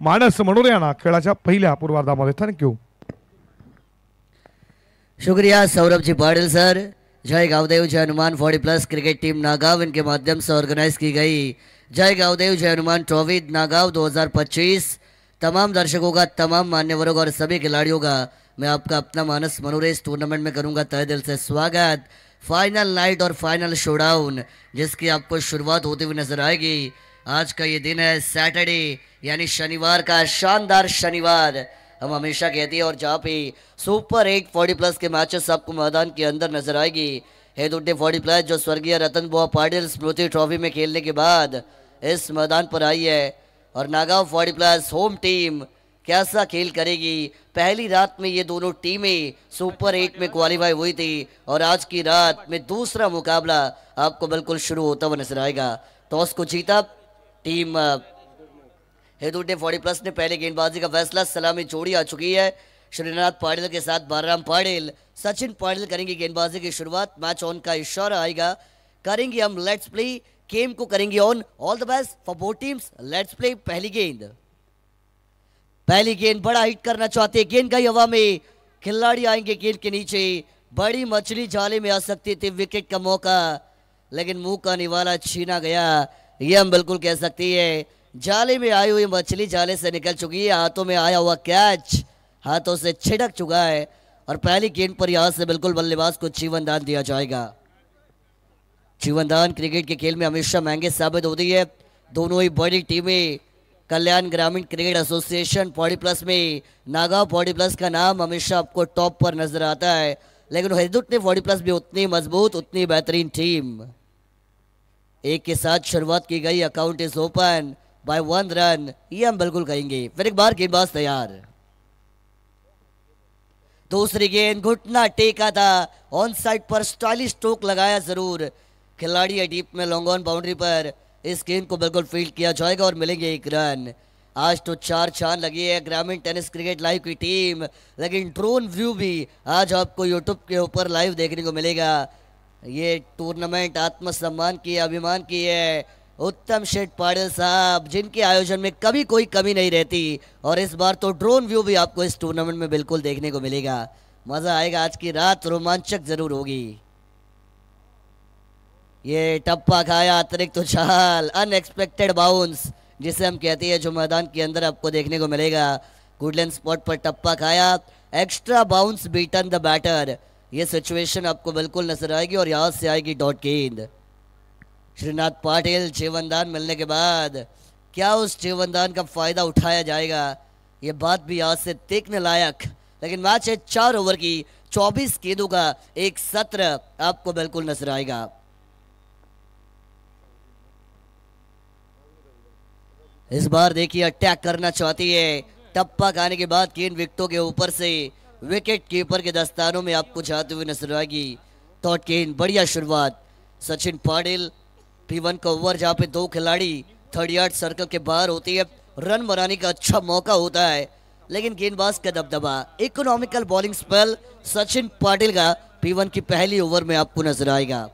मानस मनोरे यांना खेळाच्या पहिल्या पूर्वार्धामध्ये थँक्यू. शुक्रिया सौरभ जी पाटिल सर. जय गावदेव जय हनुमान 40+ क्रिकेट टीम नागांव इनके माध्यम से ऑर्गेनाइज की गई जय गावदेव जय हनुमान ट्रॉफी नागांव 2025 तमाम दर्शकों का, तमाम मान्यवरों का और सभी खिलाड़ियों का मैं आपका अपना मानस मनोरे इस टूर्नामेंट में करूंगा तहे दिल से स्वागत. फाइनल नाइट और फाइनल शोडाउन जिसकी आपको शुरुआत होती हुई नजर आएगी. आज का ये दिन है सैटरडे यानी शनिवार का शानदार शनिवार हम हमेशा कहती है, और जहाँ पे सुपर 8 40+ के मैचेस आपको मैदान के अंदर नजर आएगी. हेदुड्डे 40+ जो स्वर्गीय रतन बुआ पाटिल स्मृति ट्रॉफी में खेलने के बाद इस मैदान पर आई है, और नागांव 40+ होम टीम कैसा खेल करेगी. पहली रात में ये दोनों टीमें सुपर 8 में क्वालिफाई हुई थी, और आज की रात में दूसरा मुकाबला आपको बिल्कुल शुरू होता हुआ नजर आएगा. टॉस को जीता टीम हेदुड्डे 40+ ने पहले गेंदबाजी का फैसला. सलामी जोड़ी आ चुकी है. श्रीनाथ पाटिल के साथ बालराम पाटिल, सचिन पाटिल करेंगे गेंदबाजी की शुरुआत. मैच ऑन का इशारा आएगा, करेंगे हम लेट्स प्ले. गेम को करेंगे on. All the best for both teams. Let's play. पहली गेंद बड़ा हिट करना चाहते हैं. गेंद गई हवा में, खिलाड़ी आएंगे गेंद के नीचे. बड़ी मछली जाले में आ सकती थी. विकेट का मौका, लेकिन मुंह का निवाला छीना गया. यह हम बिल्कुल कह सकती है जाले में आई हुई मछली जाले से निकल चुकी है. हाथों में आया हुआ कैच हाथों से छिड़क चुका है, और पहली गेंद पर यहां से बिल्कुल बल्लेबाज को जीवनदान दिया जाएगा. जीवनदान क्रिकेट के खेल में हमेशा महंगे साबित होती है. दोनों ही बड़ी टीमें कल्याण ग्रामीण क्रिकेट एसोसिएशन 40+ में नागांव 40+ का नाम हमेशा आपको टॉप पर नजर आता है, लेकिन हेदुड्डे 40+ भी उतनी मजबूत, उतनी बेहतरीन टीम. एक के साथ शुरुआत की गई. Account is open by 1 run. ये हम बिल्कुल कहेंगे. फिर एक बार गेंदबाज तैयार. दूसरी गेंद घुटना टेका था. ऑन साइड पर स्टाइलिश स्ट्रोक लगाया जरूर. खिलाड़ी है डीप में लॉन्ग ऑन बाउंड्री पर. इस गेंद को बिल्कुल फील्ड किया जाएगा और मिलेंगे 1 रन. आज तो 4 चांद लगी है ग्रामीण टेनिस क्रिकेट लाइव की टीम, लेकिन ड्रोन व्यू भी आज आपको यूट्यूब के ऊपर लाइव देखने को मिलेगा. ये टूर्नामेंट आत्मसम्मान की, अभिमान की है उत्तम शेठ पाटिल साहब, जिनके आयोजन में कभी कोई कमी नहीं रहती, और इस बार तो ड्रोन व्यू भी आपको इस टूर्नामेंट में बिल्कुल देखने को मिलेगा. मजा आएगा. आज की रात रोमांचक जरूर होगी. ये टप्पा खाया अतिरिक्त उछाल, अनएक्सपेक्टेड बाउंस जिसे हम कहते हैं, जो मैदान के अंदर आपको देखने को मिलेगा. गुडलैंड स्पॉट पर टप्पा खाया, extra bounce beaten the batter. ये सिचुएशन आपको बिल्कुल नजर आएगी, और यहां से आएगी डॉट गेंद. श्रीनाथ पाटिल जीवनदान मिलने के बाद क्या उस जीवनदान का फायदा उठाया जाएगा, ये बात भी आज से देखने लायक. लेकिन मैच है 4 ओवर की, 24 गेंदों का एक सत्र आपको बिल्कुल नजर आएगा. इस बार देखिए अटैक करना चाहती है. टप्पा खाने के बाद गेंद विकेटों के ऊपर से विकेट कीपर के दस्तानों में आपको जाते हुए नजर आएगी. डॉट गेंद, बढ़िया शुरुआत. सचिन पाटिल P1 का ओवर जहाँ पे 2 खिलाड़ी 30 यार्ड सर्कल के बाहर होती है. रन बनाने का अच्छा मौका होता है, लेकिन गेंदबाज का दबदबा. Economical bowling spell Sachin Patil का P1 की पहली ओवर में आपको नजर आएगा.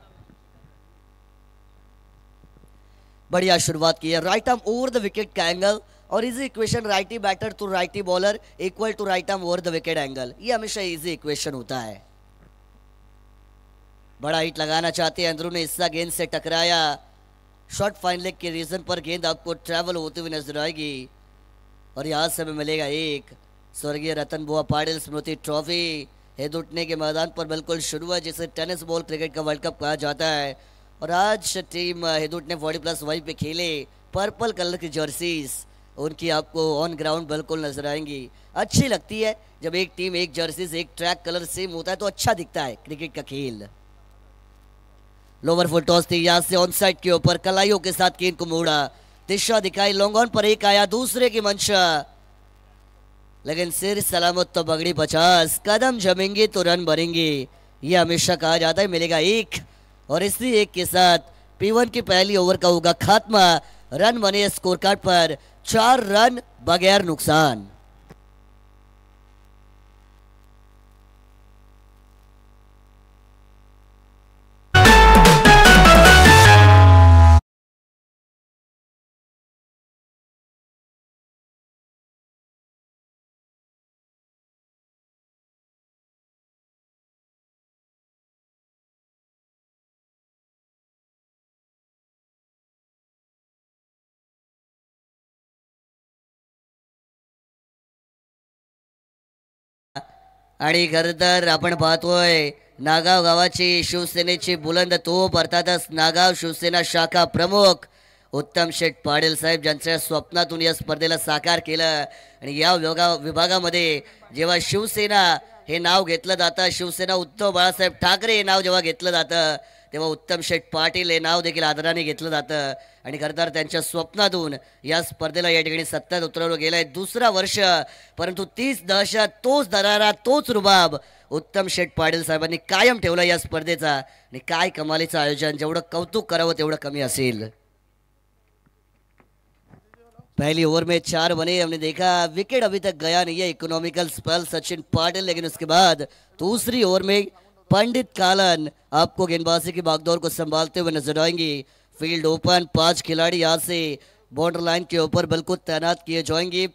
बढ़िया शुरुआत की है. Right arm over the wicket का एंगल, और easy equation righty batter to righty bowler equal to right arm over the wicket angle. ये हमेशा इजी इक्वेशन होता है. बड़ा हिट लगाना चाहते हैं, अंदरूनी हिस्सा गेंद से टकराया. शॉर्ट फाइन लेग के रीजन पर गेंद आपको ट्रैवल होती हुई नजर आएगी, और यहाँ से हमें मिलेगा 1. स्वर्गीय रतन बुआ पाटिल स्मृति ट्रॉफी हेदुड्डे के मैदान पर बिल्कुल शुरू है, जिसे टेनिस बॉल क्रिकेट का वर्ल्ड कप कहा जाता है. और आज टीम हेदुड्डे 40+ वहीं पे खेले. पर्पल कलर की जर्सीज उनकी आपको ऑन ग्राउंड बिल्कुल नजर आएंगी. अच्छी लगती है जब एक टीम, एक जर्सीज, एक ट्रैक कलर सेम होता है तो अच्छा दिखता है क्रिकेट का खेल. लोअर फुल टॉस थी, यहां से ऑन साइड के ऊपर कलाइयों के साथ गेंद को मोड़ा. दिशा दिखाई, लॉन्ग ऑन पर एक आया, दूसरे की मंशा, लेकिन सिर सलामत तो बगड़ी 50. कदम जमेंगे तो रन भरेंगे, ये हमेशा कहा जाता है. मिलेगा 1, और इसी 1 के साथ P1 की पहली ओवर का होगा खात्मा. रन बने स्कोर कार्ड पर 4 रन बगैर नुकसान. आणि खरं तर आपण पाहतोय नागाव गावाची शिवसेनेची बुलंद तोप अर्थातच नागाव शिवसेना शाखा प्रमुख उत्तम शेठ पाटील साहेब ज्यांच्या स्वप्नातून या स्पर्धेला साकार केलं आणि या विभागामध्ये जेव्हा शिवसेना हे नाव घेतलं जातं, शिवसेना उद्धव बाळासाहेब ठाकरे हे नाव जेव्हा घेतलं जातं तेव्हा उत्तम शेठ पाटील हे नाव देखील आदराने घेतलं जातं आणि खरं तर त्यांच्या स्वप्नातून या स्पर्धेला या ठिकाणी सत्यात उतरवलं गेलं आहे. दुसरा वर्ष, परंतु 30 दशक तोच दरारा तोच रुबाब उत्तम शेठ पाटील साहेबांनी कायम ठेवला या स्पर्धेचा आणि काय कमालीचं आयोजन, जेवढं कौतुक करावं तेवढं कमी असेल. पहली ओवर में 4 बने, हमने देखा विकेट अभी तक गया नहीं है. इकोनॉमिकल स्पेल सचिन पाटिल, लेकिन उसके बाद दूसरी ओवर में पंडित कालन आपको गेंदबाजी की बागडोर को संभालते हुए नजर आएंगे. फील्ड ओपन, 5 खिलाड़ी यहाँ से बॉर्डर लाइन के ऊपर बिल्कुल तैनात किए जाएंगे.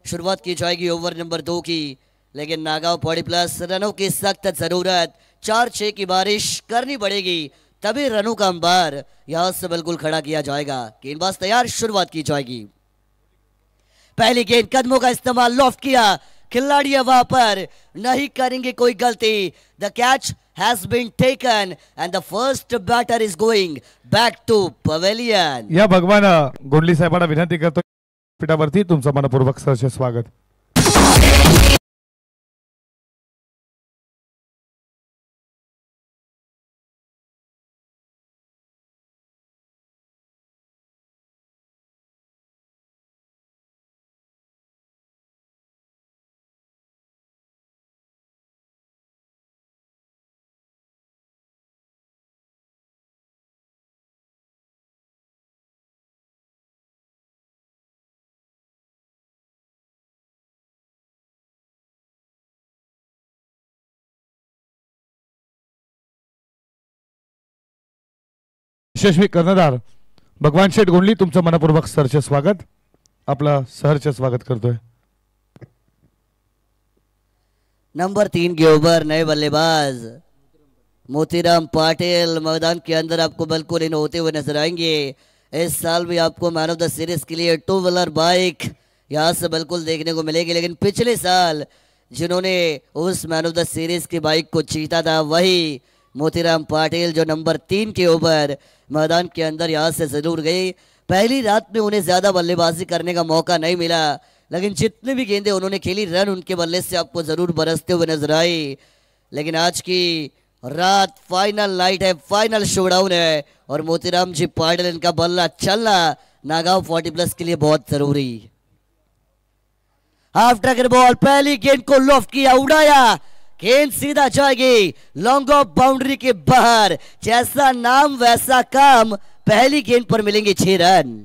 शुरुआत की जाएगी ओवर नंबर 2 की, लेकिन नागांव 40+ रनों की सख्त जरूरत. 4-6 की बारिश करनी पड़ेगी तभी रनों का अंबार यहां से बिल्कुल खड़ा किया जाएगा. गेंदबाज तैयार, शुरुआत की जाएगी. पहली गेंद, कदमों का इस्तेमाल, लॉफ्ट किया, खिलाड़ी वहां पर नहीं करेंगे कोई गलती. The catch has been taken and the first batter is going back to pavilion. या भगवान गोंडली साहेबांना विनंती करतो पीठावरती तुमचं मनपूर्वक सहर्ष स्वागत. यशस्वी कर्णधार भगवान शेठ गोंडली तुमचं मनपूर्वक सहर्ष स्वागत. आपलं सहर्ष स्वागत करतोय. नंबर 3 के ओवर नए बल्लेबाज मोतीराम पाटिल मैदान के अंदर आपको बिल्कुल इन होते हुए नजर आएंगे. इस साल भी आपको मैन ऑफ द सीरीज के लिए 2 व्हीलर बाइक यहाँ से बिल्कुल देखने को मिलेगी. लेकिन पिछले साल जिन्होंने उस मैन ऑफ द सीरीज की बाइक को जीता था वही मोतीराम पाटिल, जो नंबर 3 के ओवर मैदान के अंदर यहाँ से जरूर गई. पहली रात में उन्हें ज्यादा बल्लेबाजी करने का मौका नहीं मिला, लेकिन जितने भी गेंदें उन्होंने खेली रन उनके बल्ले से आपको जरूर बरसते हुए नजर आई. लेकिन आज की रात फाइनल नाइट है, फाइनल शोडाउन है और मोतीराम जी पाटिल इनका बल्ला चलना नागांव 40+ के लिए बहुत जरूरी. हाफ ट्रैकर बॉल, पहली गेंद को लॉफ्ट किया, उड़ाया, गेंद सीधा जाएगी लॉन्ग ऑफ बाउंड्री के बाहर. जैसा नाम वैसा काम, पहली गेंद पर मिलेंगे 6 रन.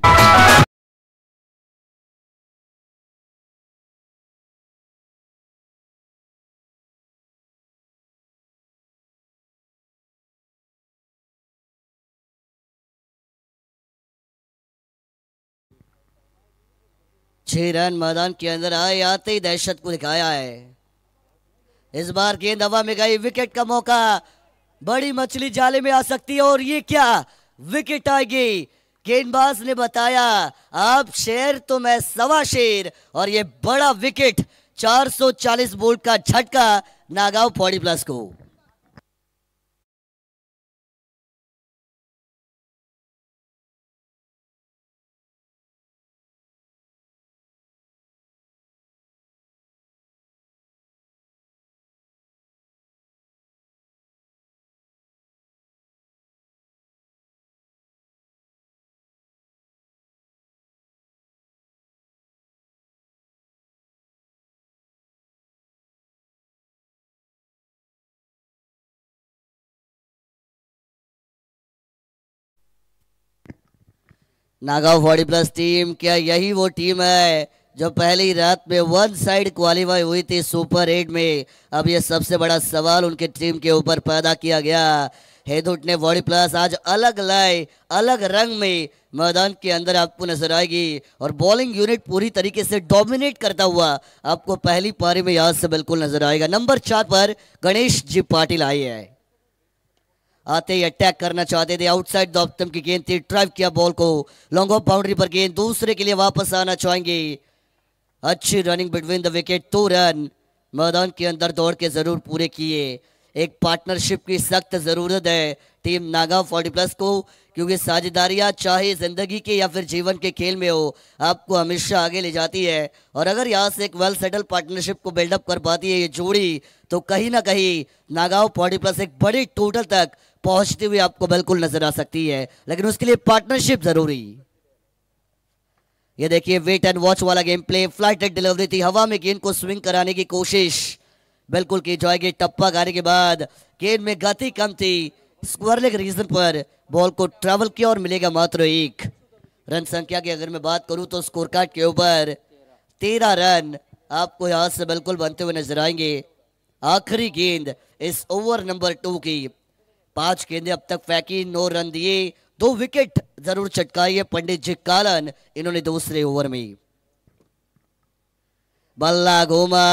छह रन मैदान के अंदर आए, आते ही दहशत को दिखाया है. इस बार गेंद हवा में गई, विकेट का मौका, बड़ी मछली जाले में आ सकती है और ये क्या विकेट आएगी. गेंदबाज ने बताया आप शेर तो मैं सवा शेर और ये बड़ा विकेट. 440 बोल्ट का झटका नागांव 40+ को. नागांव 40+ टीम, क्या यही वो टीम है जो पहली रात में 1 साइड क्वालिफाई हुई थी सुपर 8 में. अब ये सबसे बड़ा सवाल उनके टीम के ऊपर पैदा किया गया. हेदुट ने 40+ आज अलग लाए, अलग रंग में मैदान के अंदर आपको नजर आएगी और बॉलिंग यूनिट पूरी तरीके से डोमिनेट करता हुआ आपको पहली पारी में यहाँ से बिल्कुल नजर आएगा. नंबर 4 पर गणेश जी पाटिल आए हैं. आते ही अटैक करना चाहते थे, आउटसाइड दौपतम की गेंद थी, ड्राइव किया बॉल को, लॉन्ग ऑफ बाउंड्री पर गेंद, दूसरे के लिए वापस आना चाहेंगे. अच्छी running between the wicket, 2 run. मैदान के अंदर दौड़ के जरूर पूरे किए। एक पार्टनरशिप की सख्त जरूरत है टीम नागांव 40+ को, क्योंकि साझेदारियां चाहे जिंदगी के या फिर जीवन के खेल में हो, आपको हमेशा आगे ले जाती है। और अगर यहाँ से एक वेल सेटल पार्टनरशिप को बिल्डअप कर पाती है ये जोड़ी, तो कहीं ना कहीं नागांव 40+ एक बड़ी टोटल तक पहुंचती हुई आपको बिल्कुल नजर आ सकती है, लेकिन उसके लिए पार्टनरशिप जरूरी। ये देखिए वेट एंड वॉच वाला गेम प्ले, फ्लाइट डिलीवरी थी, हवा में गेंद को स्विंग कराने की कोशिश बिल्कुल की जाएगी। टप्पा खाने के बाद गेंद में गति कम थी, स्क्वायर लेग रीजन पर बॉल को ट्रेवल किया और मिलेगा मात्र 1 रन। संख्या की अगर मैं बात करूं तो स्कोर कार्ड के ऊपर 13 रन आपको यहां से बिल्कुल बनते हुए नजर आएंगे। आखिरी गेंद इस ओवर नंबर 2 की, 5 गेंदें अब तक फेंकी, 9 रन दिए, 2 विकेट जरूर चटकाई है पंडित जी कालन इन्होंने दूसरे ओवर में। बल्ला घूमा,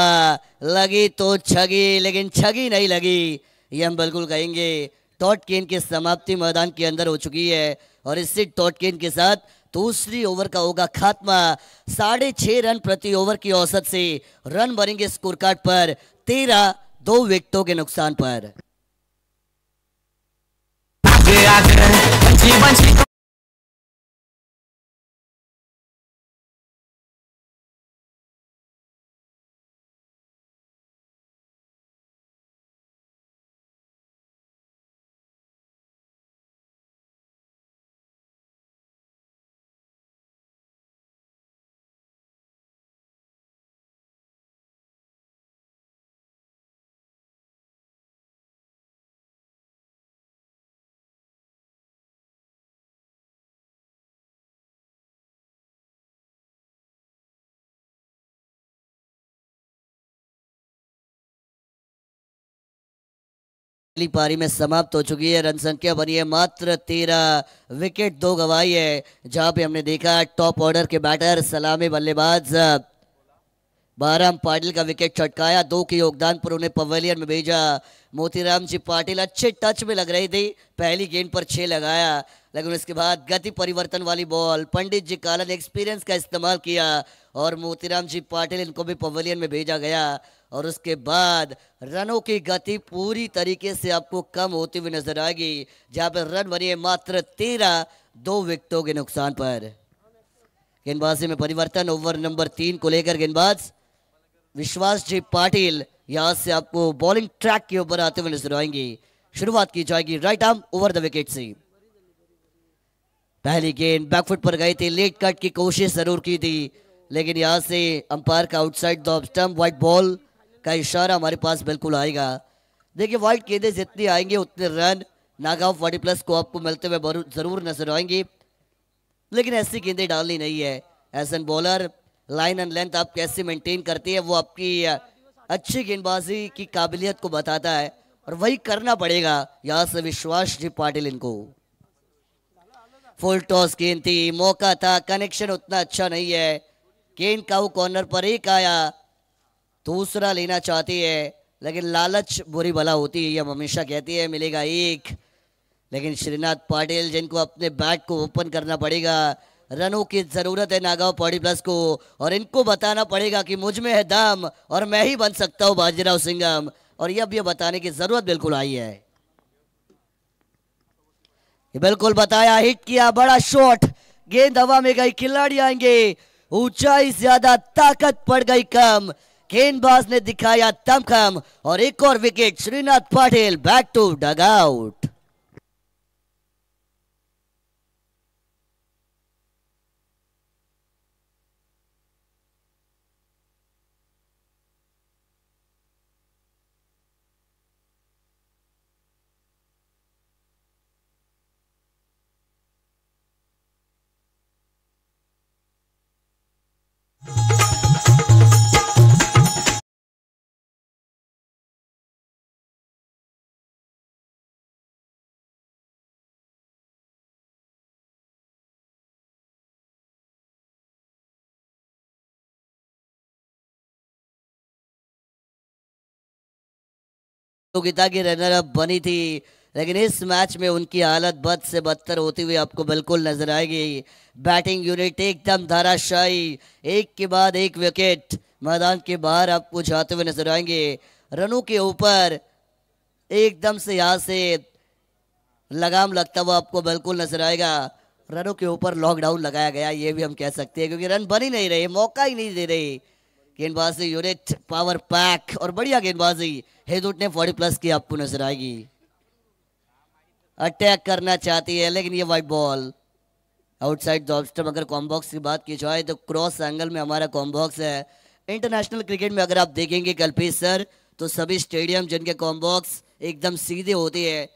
लगी तो छगी, लेकिन छगी नहीं लगी, ये हम बिल्कुल कहेंगे। टॉट गेंद की समाप्ति मैदान के अंदर हो चुकी है और इसी टॉट गेंद के साथ दूसरी ओवर का होगा खात्मा। 6.5 रन प्रति ओवर की औसत से रन बनेंगे स्कोर कार्ड पर 13, 2 विकेटों के नुकसान पर। पहली पारी में समाप्त हो चुकी है, रन संख्या बनी है मात्र 13, विकेट 2 गंवाई है। जहां पे हमने देखा टॉप ऑर्डर के बैटर सलामी बल्लेबाज बाराम पाटिल का विकेट छटकाया, 2 के योगदान पर उन्हें पवेलियन में भेजा। मोतीराम जी पाटिल अच्छे टच में लग रही थी, पहली गेंद पर 6 लगाया, लेकिन उसके बाद गति परिवर्तन वाली बॉल पंडित जी काला ने एक्सपीरियंस का इस्तेमाल किया और मोतीराम जी पाटिल इनको भी पवेलियन में भेजा गया। और उसके बाद रनों की गति पूरी तरीके से आपको कम होती हुई नजर आएगी, जहां पर रन बनी है मात्र 13, 2 विकेटों के नुकसान पर। गेंदबाजी में परिवर्तन, ओवर नंबर 3 को लेकर गेंदबाज विश्वास जी पाटिल यहां से आपको बॉलिंग ट्रैक के ऊपर आते हुए नजर आएंगे। शुरुआत की जाएगी right arm over the wicket से। पहली गेंद बैकफुट पर गई थी, लेट कट की कोशिश जरूर की थी, लेकिन यहां से अंपायर का outside the stump white ball का इशारा हमारे पास बिल्कुल आएगा। देखिए व्हाइट गेंदें जितनी आएंगे उतने रन नागांव 40+ को आपको मिलते हुए जरूर नजर आएंगे, लेकिन ऐसी गेंदें डालनी नहीं है। As an bowler line and length आप कैसे मेंटेन करती है वो आपकी अच्छी गेंदबाजी की काबिलियत को बताता है और वही करना पड़ेगा यहां से विश्वास जी पाटिल इनको। फुल टॉस गेंद थी, मौका था, कनेक्शन उतना अच्छा नहीं है, गेंद का वो कॉर्नर पर एक आया, दूसरा लेना चाहती है, लेकिन लालच बुरी भला होती है, ये हम हमेशा कहती है, मिलेगा 1, लेकिन श्रीनाथ पाटिल जिनको अपने बैट को ओपन करना पड़ेगा, रनों की जरूरत है नागांव 40+ को और इनको बताना पड़ेगा कि मुझ में है दम और मैं ही बन सकता हूं बाजीराव सिंघम, और ये अब ये बताने की जरूरत बिल्कुल आई है। ये बिल्कुल बताया, हिट किया, बड़ा शॉट, गेंद हवा में गई, खिलाड़ी आएंगे, ऊंचाई ज्यादा ताकत पड़ गई कम, गेंदबाज ने दिखाया दमखम और एक और wicket Srinath Patil back to dugout. प्रतियोगिता की रनर अप बनी थी, लेकिन इस मैच में उनकी हालत बद से बदतर होती हुई आपको बिल्कुल नजर आएगी। बैटिंग यूनिट एकदम धाराशायी, एक के बाद एक विकेट, मैदान के बाहर आपको जाते हुए नजर आएंगे। रनों के ऊपर एकदम से यहाँ से लगाम लगता हुआ आपको बिल्कुल नजर आएगा। रनों के ऊपर लॉकडाउन लगाया गया, ये भी हम कह सकते हैं, क्योंकि रन बन ही नहीं रहे, मौका ही नहीं दे रहे। गेंदबाजी यूनिट पावर पैक और बढ़िया गेंदबाजी हेदुट ने 40+ की आपको नजर आएगी। अटैक करना चाहती है लेकिन ये white ball outside the off stump. अगर कॉम्बॉक्स की बात की जाए तो क्रॉस एंगल में हमारा कॉम्बॉक्स है। इंटरनेशनल क्रिकेट में अगर आप देखेंगे कल्पेश सर, तो सभी स्टेडियम जिनके कॉम्बॉक्स एकदम सीधे होते हैं,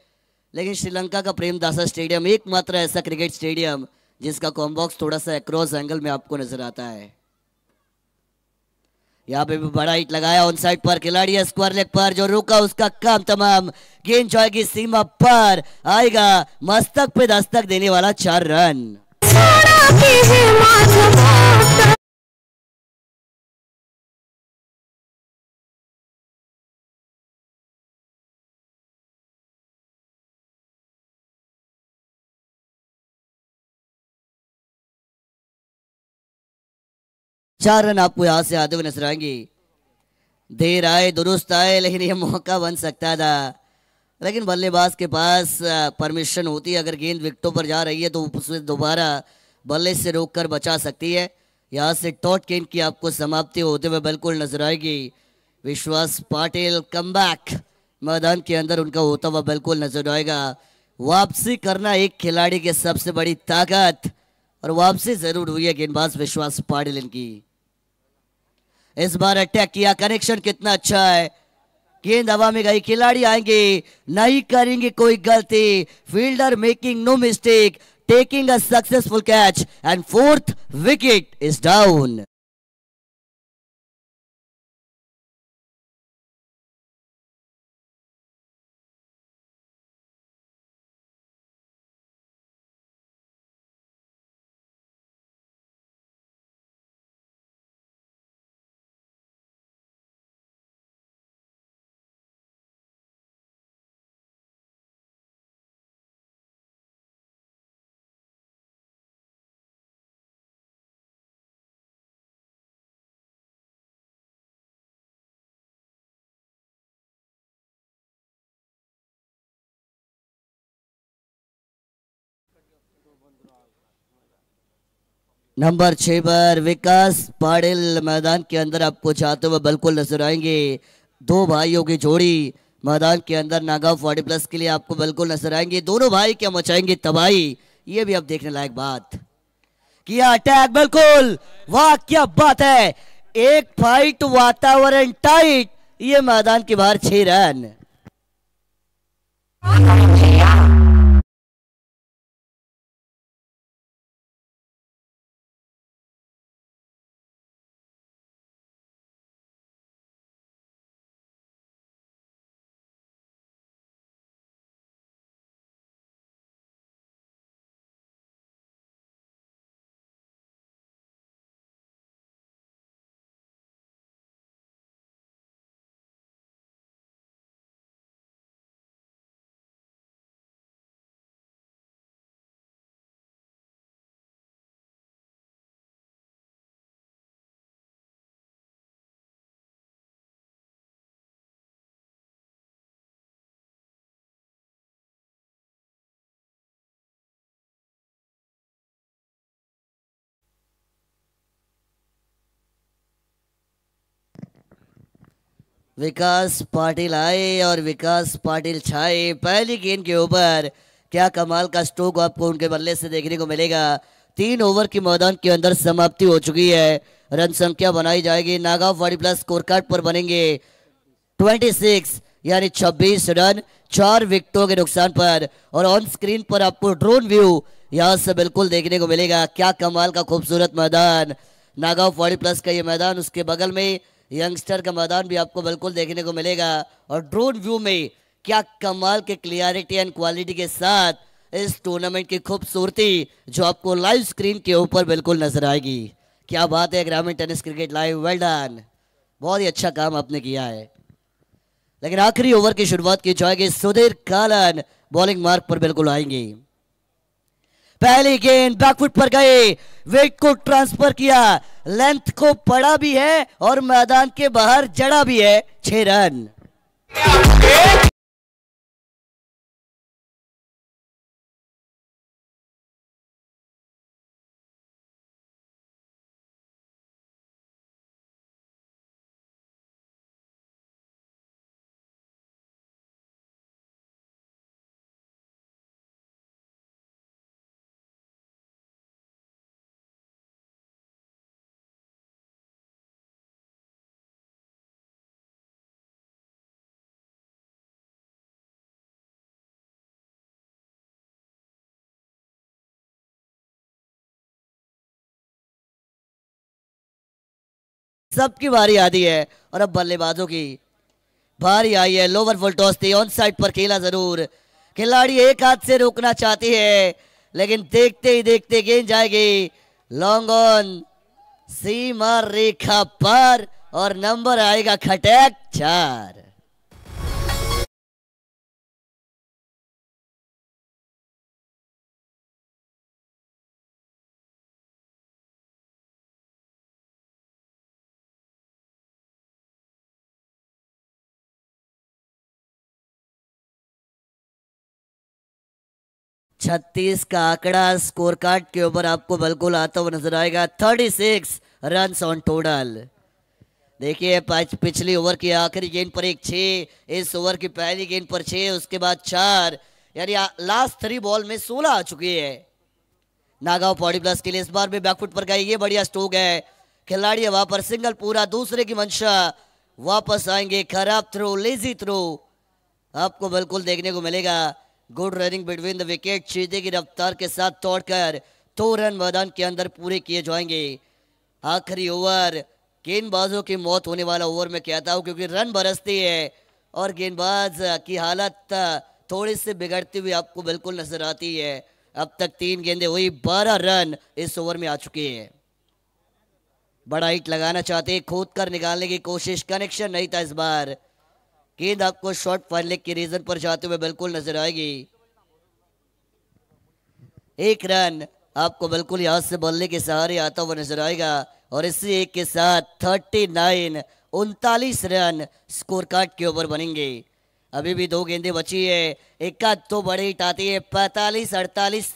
लेकिन श्रीलंका का प्रेमदासा स्टेडियम एकमात्र ऐसा क्रिकेट स्टेडियम जिसका कॉम्बॉक्स थोड़ा सा क्रॉस एंगल में आपको नजर आता है। यहाँ पे भी बड़ा हिट लगाया ऑन साइड पर, खिलाड़ी है स्क्वायर लेग पर, जो रुका उसका काम तमाम। गेंद जाएगी सीमा पर, आएगा मस्तक पे दस्तक देने वाला 4 रन। चार रन आपको यहां से आते हुए नजर आएंगे। देर आए दुरुस्त आए, लेकिन ये मौका बन सकता था, लेकिन बल्लेबाज के पास परमिशन होती है, अगर गेंद विकेटों पर जा रही है तो उसे दोबारा बल्ले से रोककर बचा सकती है। यहाँ से टॉट गेंद की आपको समाप्ति होते हुए बिल्कुल नजर आएगी। विश्वास पाटिल कमबैक मैदान के अंदर उनका होता हुआ बिल्कुल नजर आएगा। वापसी करना एक खिलाड़ी की सबसे बड़ी ताकत, और वापसी जरूर हुई है गेंदबाज विश्वास पाटिल इनकी। इस बार अटैक किया, कनेक्शन कितना अच्छा है, गेंद हवा में गई, खिलाड़ी आएंगे, नहीं करेंगे कोई गलती, fielder making no mistake, taking a successful catch and 4th wicket is down. Number 6 पर विकास पाटिल मैदान के अंदर आपको जाते हुए बिल्कुल नजर आएंगे। दो भाइयों की जोड़ी मैदान के अंदर नागांव 40+ के लिए आपको बिल्कुल नजर आएंगे। दोनों भाई क्या मचाएंगे तबाही, ये भी अब देखने लायक बात। किया अटैक, बिल्कुल, वाह क्या बात है, एक फाइट, वातावरण टाइट, ये मैदान के बाहर 6 रन। विकास पाटिल आए और विकास पाटिल छाए। पहली गेंद के ऊपर क्या कमाल का स्ट्रोक आपको उनके बल्ले से देखने को मिलेगा। 3 ओवर की मैदान के अंदर समाप्ति हो चुकी है। रन संख्या बनाई जाएगी, नागांव 40+ स्कोर कार्ड पर बनेंगे 26 यानी 26 रन 4 विकेटों के नुकसान पर। और ऑन स्क्रीन पर आपको ड्रोन व्यू यहाँ से बिल्कुल देखने को मिलेगा। क्या कमाल का खूबसूरत मैदान, नागांव 40+ का ये मैदान, उसके बगल में यंगस्टर का मैदान भी आपको बिल्कुल देखने को मिलेगा। और ड्रोन व्यू में क्या कमाल के क्लियरिटी एंड क्वालिटी के साथ इस टूर्नामेंट की खूबसूरती जो आपको लाइव स्क्रीन के ऊपर बिल्कुल नजर आएगी। क्या बात है, ग्रामीण tennis cricket live, well done, बहुत ही अच्छा काम आपने किया है। लेकिन आखिरी ओवर की शुरुआत की जाएगी, सुधीर कालन बॉलिंग मार्क पर बिल्कुल आएंगे। पहली गेंद बैकफुट पर गए, वेट को ट्रांसफर किया, लेंथ को पड़ा भी है और मैदान के बाहर जड़ा भी है। 6 रन। सबकी बारी आती है और अब बल्लेबाजों की बारी आई है। लोवर फुल टॉस थी, ऑन साइड पर खेला जरूर, खिलाड़ी एक हाथ से रोकना चाहती है लेकिन देखते ही देखते गेंद जाएगी लॉन्ग ऑन सीमा रेखा पर और नंबर आएगा खटैक 4। छत्तीस का आंकड़ा स्कोर कार्ड के ऊपर आपको बिल्कुल आता हुआ नजर आएगा। 36 रन ऑन टोटल। देखिए पिछली ओवर की आखिरी गेंद पर 6, इस ओवर की पहली गेंद पर 6, उसके बाद 4, यानी लास्ट 3 बॉल में 16 आ चुकी है नागांव पॉडी प्लस के लिए। इस बार भी बैकफुट पर गई, ये बढ़िया स्ट्रोक है, खिलाड़ी हवा पर सिंगल पूरा, दूसरे की मंशा, वापस आएंगे, खराब थ्रो, लेजी थ्रो आपको बिल्कुल देखने को मिलेगा। Good running between the wicket, चीते की रफ्तार के साथ तोड़कर 2 रन मैदान के अंदर पूरे किए जाएंगे। आखिरी ओवर गेंदबाजों की मौत होने वाला ओवर में कहता हूं क्योंकि रन बरसती है और गेंदबाज की हालत थोड़ी सी बिगड़ती हुई आपको बिल्कुल नजर आती है। अब तक 3 गेंदें हुई, 12 रन इस ओवर में आ चुके हैं। बड़ा हिट लगाना चाहते, खोद कर निकालने की कोशिश, कनेक्शन नहीं था इस बार। गेंद आपको शॉर्ट फाइन लेग के रीजन पर जाते हुए बिल्कुल नजर आएगी। 1 रन आपको बिल्कुल यहां से बल्ले के सहारे आता हुआ नजर आएगा और इसी एक के साथ 39 रन स्कोर कार्ड के ऊपर बनेंगे। अभी भी 2 गेंदें बची है, एक तो बड़ी हिट आती है, 45-48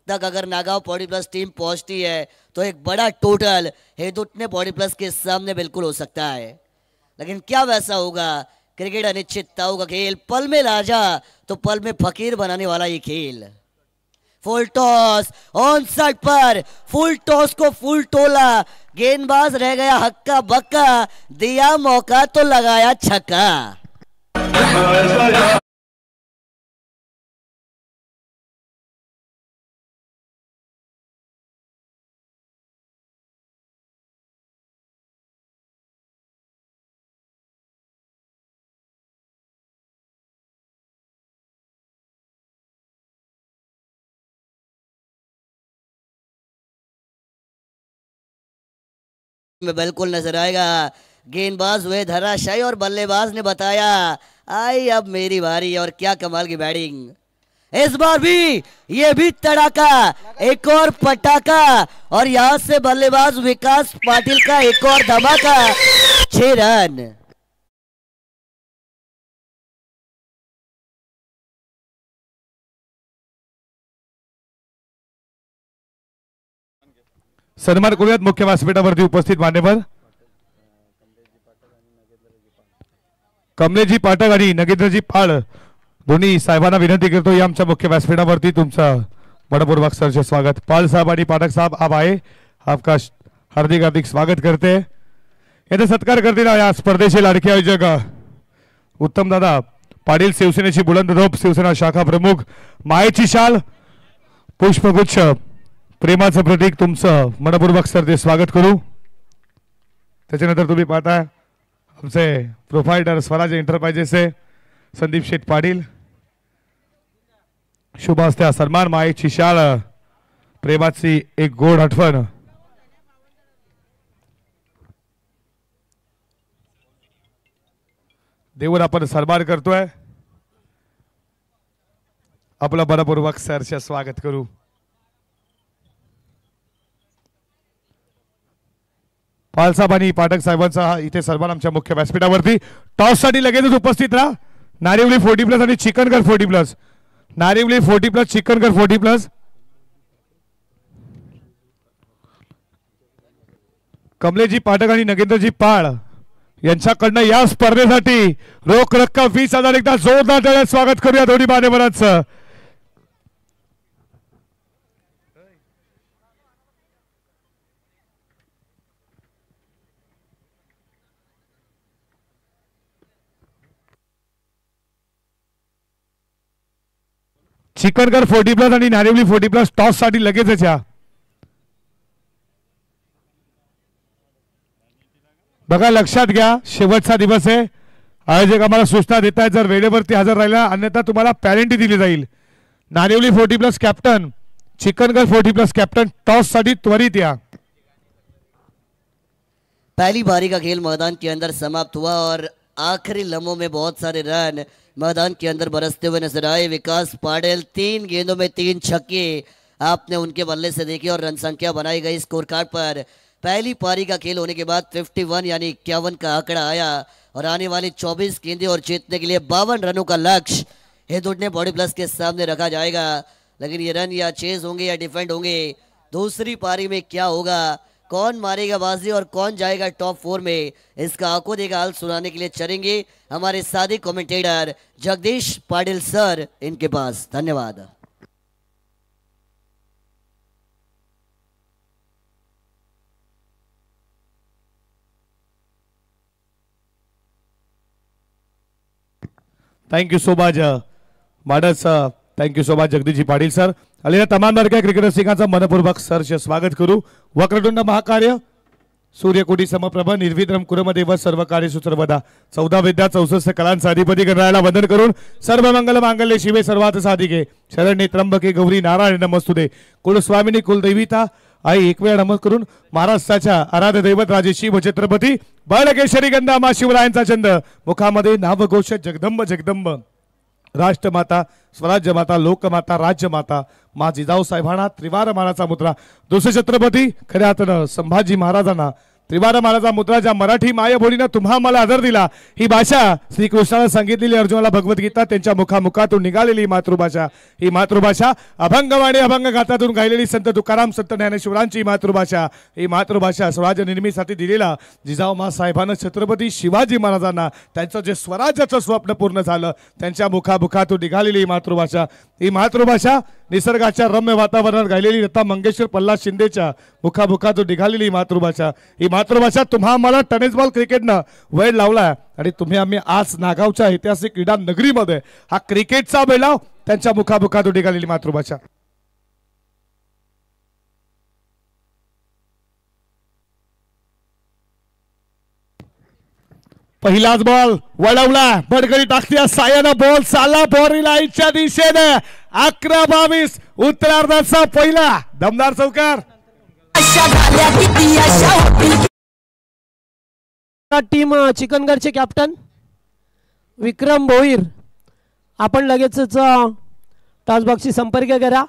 तक अगर नागांव पॉडी प्लस टीम पहुंचती है तो एक बड़ा टोटल हेदुटने पॉडी प्लस के सामने बिल्कुल हो सकता है। लेकिन क्या वैसा होगा? क्रिकेट अनिश्चितताओं का खेल, पल में राजा तो पल में फकीर बनाने वाला ये खेल। फुल टॉस ऑन साइड पर, फुल टॉस को फुल टोला, गेंदबाज रह गया हक्का बक्का, दिया मौका तो लगाया छक्का। में बिल्कुल नजर आएगा, गेंदबाज हुए धराशायी और बल्लेबाज ने बताया आई अब मेरी बारी। और क्या कमाल की बैटिंग इस बार भी, ये भी तड़ाका, एक और पटाखा और यहां से बल्लेबाज विकास पाटिल का एक और धमाका। 6 रन। सन्मान करूयात मुख्य व्यासपीठावरती उपस्थित मान्यवर कमलेजी पाठक आणि नगेंद्रजी पाळ दोन्ही साहेबांना विनंती करतो या आमच्या मुख्य व्यासपीठावरती तुमचं मनपूर्वक सरचे स्वागत। पाल साहब आणि पाठक साहब आप आए, आपका हार्दिक हार्दिक स्वागत करते। याचा सत्कार करतील या स्पर्धेचे लाडके आयोजक उत्तम दादा पाटील, शिवसेनेची बुलंद रोप, शिवसेना शाखा प्रमुख, मायेची शाल, पुष्पगुच्छ, प्रेमाचं प्रतीक, तुमचं मनपूर्वक सरचे स्वागत करू। त्याच्यानंतर तुम्ही पाहता आमचे प्रोफायटर स्वराज एंटरप्राइजेसचे संदीप शेठ पाटील, शुभ हस्ते सन्मान, मायेची शाल, प्रेमाची एक गोड आठवण। देऊन आपण सन्मान करतोय, आपलं मनपूर्वक सरचे स्वागत करू। पालसाहेब आणि पाठक साहेबांचा इथे सन्मान आमच्या मुख्य व्यासपीठावरती. टॉस साठी लगेचच उपस्थित राहा. नारिवली 40+ आणि चिकनकर 40+. नारिवली 40+, चिकनकर 40+. कमलेजी पाठक आणि नगेंद्रजी पाळ यांच्याकडनं या स्पर्धेसाठी रोख रक्कम 20,000 एकदा जोरदार टाळ्या स्वागत करूया दोन्ही मान्यवरांचं. चिकनकर 40+ आणि नारिवली 40+ टॉस साठी लगेचच या. बघा लक्षात घ्या, शेवटचा दिवस आहे. आयोजक आम्हाला सूचना देत आहेत, जर वेळेवरती हजर राहिला अन्यथा तुम्हाला पॅरेंटी दिली जाईल. नारिवली 40+ कॅप्टन, चिकनकर 40+ कॅप्टन, टॉस साठी त्वरित या. पहली पारी का खेल मैदान के अंदर समाप्त हुआ और आखिरी लम्हों में बहुत सारे रन मैदान के अंदर बरसते हुए नजर आए. विकास पाटिल 3 गेंदों में 3 छक्के आपने उनके बल्ले से देखे और रन संख्या बनाई गई स्कोर कार्ड पर. पहली पारी का खेल होने के बाद 51 यानी 51 का आंकड़ा आया और आने वाली 24 गेंदें और जीतने के लिए 52 रनों का लक्ष्य हेदुड ने बॉडी प्लस के सामने रखा जाएगा. लेकिन ये रन या चेज होंगे या डिफेंड होंगे, दूसरी पारी में क्या होगा, कौन मारेगा बाजी और कौन जाएगा टॉप 4 में, इसका आंखों देखा हाल सुनाने के लिए चलेंगे हमारे साथी कमेंटेटर जगदीश पाटिल सर इनके पास. धन्यवाद. थैंक यू सो मच माडस. Thank you so much Jagdishji Patil sir. आलेल्या तमाम बारक्या क्रिकेटर सिंगांचं मनपूर्वक सरचे स्वागत करू. वक्रतुंड महाकार्य, सूर्यकोटी समप्रभ, निर्विक्रम कुरमदेव, सर्व कार्य सुसर्वदा, 14 विद्या 64 कलांचा अधिपती गणरायाला वंदन करून सर्व मंगल मांगल्ये शिवे सर्वार्थ साधिके शरण्ये त्र्यंबके गौरी नारायण नमस्तुते. कुलस्वामिनी कुलदैविता आई एक वेळा नमन करून महाराष्ट्राच्या आराध्य दैवत राजे शिव छत्रपती बाळकेशरी गंधा मा शिवरायांचा छंद, मुखामध्ये नावघोष जगदंब जगदंब, राष्ट्रमाता स्वराज्य माता लोकमाता राज्यमाता मा जिजाऊ साहेबांना त्रिवार मानाचा मुद्रा, दुसरे छत्रपती खऱ्या अर्थानं संभाजी महाराजांना त्रिवार मानाचा मुद्रा, ज्या मराठी मायबोलीनं तुम्हा मला आदर दिला, ही भाषा श्रीकृष्णाने सांगितलेली अर्जुनाला भगवद्गीता, त्यांच्या मुखामुखातून निघालेली मातृभाषा, ही मातृभाषा अभंगवाणी अभंग गाथातून गायलेली संत तुकाराम संत ज्ञानेश्वरांची मातृभाषा, ही मातृभाषा स्वराज्य निर्मितीसाठी दिलेला जिजाऊ मा साहेबांना छत्रपती शिवाजी महाराजांना त्यांचं जे स्वराज्याचं स्वप्न पूर्ण झालं त्यांच्या मुखामुखातून निघालेली ही मातृभाषा, ही मातृभाषा निसर्गाच्या रम्य वातावरणात गायलेली लता मंगेशकर प्रल्हाद शिंदेच्या मुखामुखातून निघालेली मातृभाषा, ही मातृभाषा तुम्हा मला टेनिस बॉल क्रिकेटनं वेळ लावला आणि तुम्ही आम्ही आज नागावच्या ऐतिहासिक क्रीडा नगरीमध्ये हा क्रिकेटचा बेलाव त्यांच्या मुखामुखातून निघालेली मातृभाषा. पहिलाच बॉल वळवला, बडगडी टाकते सायानं, बॉल चालला बोरी लाईनच्या दिशेने. 11-22 उत्तरार्धाचा पहिला दमदार चौकार. टीम चिकनगरचे कॅप्टन विक्रम भोईर, आपण लगेचच टॉसबॉक्सशी संपर्क करा.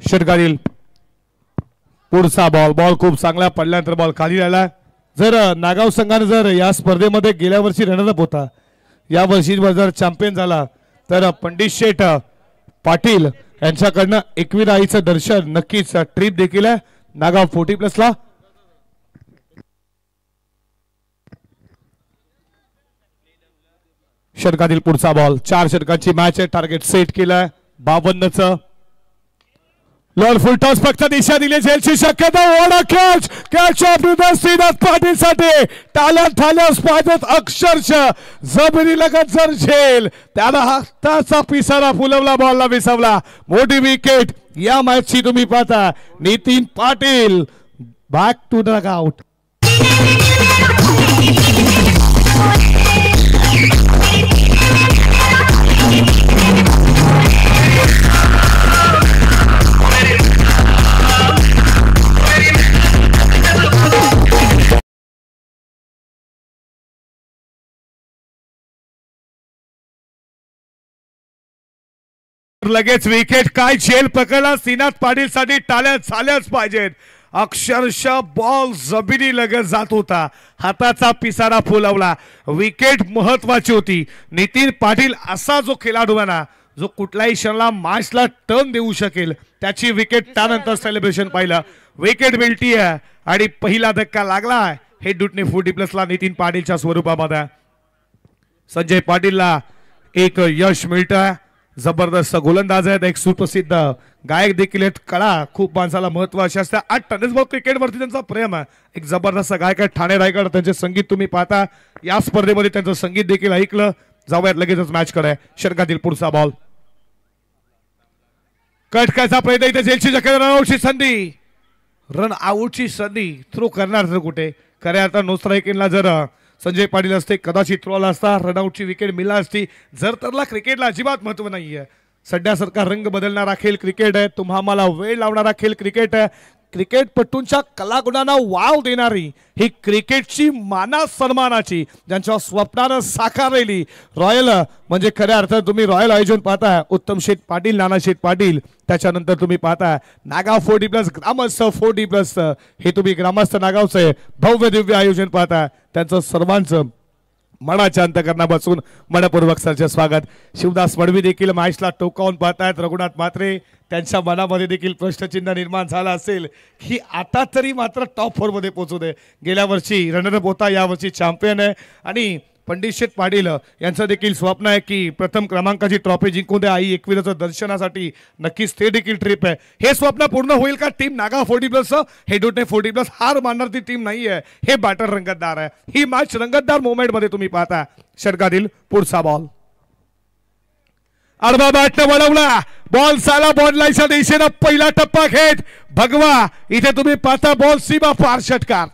षटकारील पुढचा बॉल, बॉल खूप चांगला पडल्यानंतर बॉल खाली आला. जर नागाव संघाने जर या स्पर्धेमध्ये गेल्या वर्षी रनरअप होता, या वर्षी जर चॅम्पियन झाला तर पंडित शेठ पाटील यांच्याकडनं 21 आईचं दर्शन नक्कीच ट्रिप देखील आहे नागाव 40+ षटकातील पुढचा बॉल. 4 षटकांची मॅच आहे, टार्गेट सेट केलाय 52चं. लॉर्ड फुल टॉस फक्त दिशा दिली जायची शक्यता. ओढा catch, catch of the Srinath Patil साठी टाळ्यात ठाल्यास पाहिजेत अक्षरशः जमिनी लगत जर झेल त्याला हाताचा पिसारा फुलवला, बॉलला विसवला. मोठी विकेट या मॅचची तुम्ही पाहता. Nitin Patil back to the out. लगेच विकेट काय झेल पकडला श्रीनाथ पाटील साठी टाळ्या झाल्याच पाहिजेत. अक्षरशः बॉल जमिनी लगत जात होता, हाताचा पिसारा फुलवला. विकेट महत्वाची होती. नितीन पाटील असा जो खेळाडू आहे ना, जो कुठल्याही क्षणाला मॅचला टर्न देऊ शकेल, त्याची विकेट त्यानंतर सेलिब्रेशन पाहिलं. विकेट मिळती आहे आणि पहिला धक्का लागला. हे डुटने 40+ नितीन पाटीलच्या स्वरूपामध्ये. संजय पाटीलला एक यश मिळतं. जबरदस्त गोलंदाज आहेत, एक सुप्रसिद्ध गायक देखील आहेत. कळा खूप माणसाला महत्वाची असते. 8 टनेस बॉल क्रिकेटवरती त्यांचा प्रेम आहे. एक जबरदस्त गायक आहे ठाणे रायगड. त्यांचे संगीत तुम्ही पाहता. या स्पर्धेमध्ये त्यांचं संगीत देखील ऐकलं. जाऊयात लगेचच मॅच कडे. षटकातील पुढचा बॉल कटकाचा प्रयत्न. इथे जेलची रन आउटची संधी. रन आउटची संधी थ्रो करणार तर कुठे. खऱ्या अर्थात नो स्ट्राईकला जर संजय पाटील असते कदाचित थ्रो आला असता, रनआउटची विकेट मिळाली असती. जर तरला क्रिकेटला अजिबात महत्व नाहीये. सध्यासारखा रंग बदलणारा खेळ क्रिकेट आहे. तुम्हाला वेळ लावणारा खेळ क्रिकेट आहे. क्रिकेटपटूंच्या कलागुणांना वाव देणारी ही क्रिकेटची माना सन्मानाची, ज्यांच्या स्वप्नानं साकारलेली रॉयल म्हणजे खऱ्या अर्थात तुम्ही रॉयल आयोजन पाहताय. उत्तम शेठ पाटील, नाना शेठ पाटील, त्याच्यानंतर तुम्ही पाहताय नागाव 40+ ग्रामस्थ 40+. हे तुम्ही ग्रामस्थ नागावचे भव्य दिव्य आयोजन पाहताय. त्यांचं सर्वांचं मनाच्या अंतकरणापासून मनपूर्वक सरचे स्वागत. शिवदास मडवी देखील मॅचला टोकावून पाहतायत. रघुनाथ म्हात्रे त्यांच्या मनामध्ये देखील प्रश्नचिन्ह निर्माण झाला असेल की आता तरी मात्र टॉप 4 मध्ये पोहोचू दे. गेल्या वर्षी रनरअप होता, यावर्षी चॅम्पियन आहे. आणि पंडित शेठ पाटील यांचं देखील स्वप्न आहे की प्रथम क्रमांकाची ट्रॉफी जिंकून द्या. आई एकविराचं दर्शनासाठी नक्कीच ते देखील ट्रिप आहे. हे स्वप्न पूर्ण होईल का टीम नागा 40+? हे डोटे 40+ हार मानणार ती टीम नाही आहे. हे बॅटर रंगतदार आहे. ही मॅच रंगतदार मोमेंट मध्ये तुम्ही पाहता. षटकातील पुढचा बॉल आडवा बॅटने वळवला. बॉल साला बॉल लाईनच्या दिशेनं पहिला टप्पा घेत भगवा. इथे तुम्ही पाहता बॉल सीमा पार. षटकार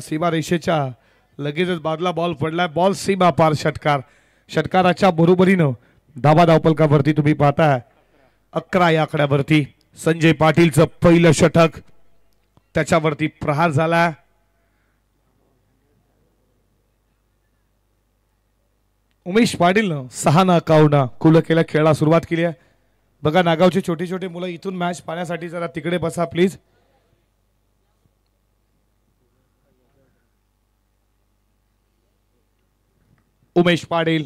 सीमा रेषेच्या लगेचच बाजूला बॉल पडलाय. बॉल सीमा पार. षटकार. षटकाराच्या बरोबरीनं धाबा धावपलकावरती तुम्ही पाहताय 11 या आकड्यावरती संजय पाटीलचं पहिलं षटक. त्याच्यावरती प्रहार झाला. उमेश पाटीलनं 6 ना कावना कुल केल्या खेळाला सुरुवात केली आहे. बघा नागावची छोटी छोटी मुलं इथून मॅच पाहण्यासाठी जरा तिकडे बसा प्लीज. उमेश पाटील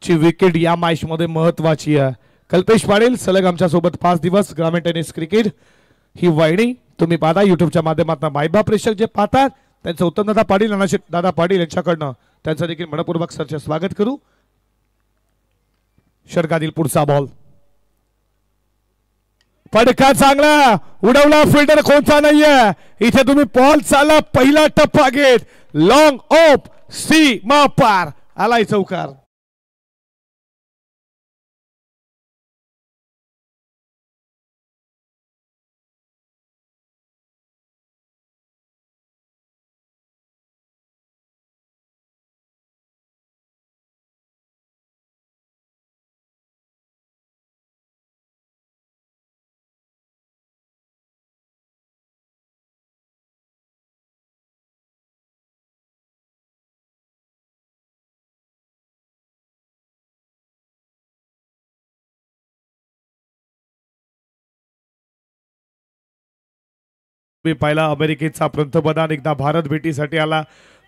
ची विकेट या मॅच मध्ये महत्वाची आहे. कल्पेश पाटील सलग आमच्या सोबत 5 दिवस. ग्रामीण टेनिस क्रिकेट ही वाहिनी तुम्ही पाहता युट्यूबच्या माध्यमातून. मायबा प्रेक्षक जे पाहतात त्यांचं उत्तम दादा पाटील, नानाशेठ दादा पाटील यांच्याकडनं त्यांचं देखील मनपूर्वक सरचे स्वागत करू. षटकातील पुढचा बॉल फटका चांगला उडवला. फिल्डर कोणता नाहीये. इथे तुम्ही बॉल चाला पहिला टप्पा घेत लॉंग ऑफ सीमा पार. आलाय चौकार. मी पाहिला अमेरिकेचा पंतप्रधान एकदा भारत भेटीसाठी आला.